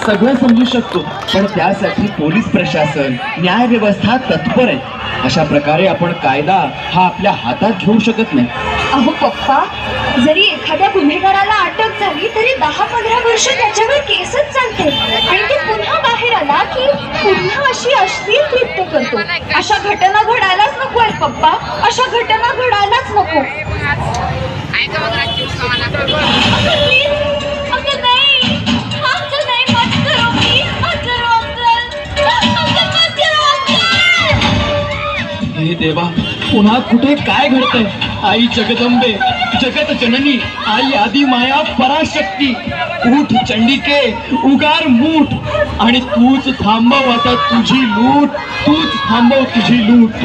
सगळं समजू शकतो, पण त्यासाठी पोलीस प्रशासन, न्याय व्यवस्था तत्पर आहे. अशा प्रकारे आपण कायदा हा आपल्या हातात घेऊ शकत नाही. अहो पप्पा, जरी एखाद्या गुन्हेगाराला अटक झाली तरी 10-15 वर्ष त्याच्यावर केसच चालते आणि ते पुन्हा बाहेर आला की पुन्हा अशी अश्लील कृत्य करतो. अशा घटना घडायलाच नको आहेत पप्पा, अशा घटना घडायलाच नको. हे देवा, पुन्हा कुठे काय घडतंय? आई जगदंबे, जगत जननी, आई आदी माया पराशक्ती, उठ चंडिके, उगार मूठ आणि तूच थांबव आता तुझी लूट, तूच थांबव तुझी लूट.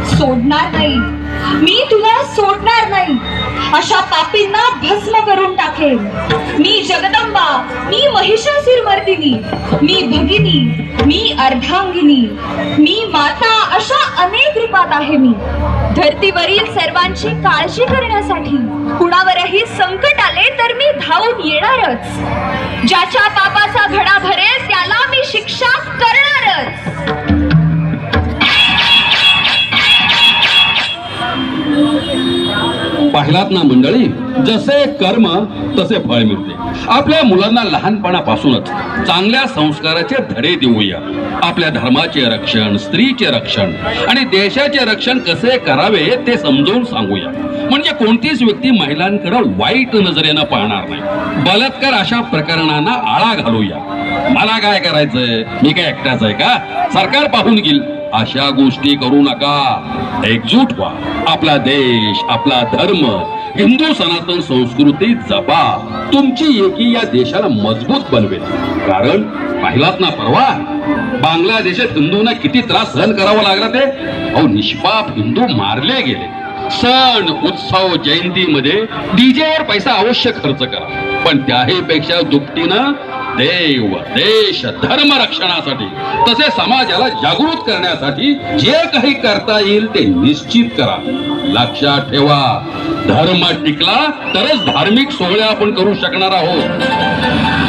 सोडणार नाही मी तुला, सोडणार नाही. अशा पापींना भस्म करून टाकेल. मी जगदंबा, मी महिषासुरमर्दिनी, मी भगिनी, मी अर्धांगिनी, मी माता, अशा अनेक रूपात आहे मी. धर्तीवरील सर्वांची काळजी करण्यासाठी कुणावरही संकट आले तर मी धावून येणारच. ज्याच्या पापाचा घडा भरेल त्याला मी शिक्षा करणारच. पाहिलात ना मंडळी, जसे कर्म तसे फळ मिळते. आपल्या मुलांना लहानपणापासूनच चांगल्या संस्काराचे धडे देऊया. आपल्या धर्माचे रक्षण, स्त्रीचे रक्षण आणि देशाचे रक्षण कसे करावे ते समजावून सांगूया. म्हणजे कोणतीच व्यक्ती महिलांकडे वाईट नजरेनं पाहणार नाही. बलात्कार अशा प्रकरणांना आळा घालूया. मला काय करायचंय, मी काय एकटाच आहे का? सरकार पाहून घेईल. अशा गोष्टी करू नका. एकजूट व्हा. आपला देश, आपला धर्म, हिंदू सनातन संस्कृती जपा. तुमची एकी या देशाला मजबूत बनवेल. कारण पाहिलात ना परवा बांगलादेशात हिंदूंना किती त्रास सहन करावा लागला ते. अहो, निष्पाप हिंदू मारले गेले. सण उत्सव जयंतीमध्ये डीजेवर पैसा अवश्य खर्च करा, पण त्याही पेक्षा दुपटीनं देव, देश, धर्म रक्षणासाठी तसे समाजाला जागृत करण्यासाठी जे काही करता येईल ते निश्चित करा. लक्षात ठेवा, धर्म टिकला तरच धार्मिक सोहळे आपण करू शकणार आहोत.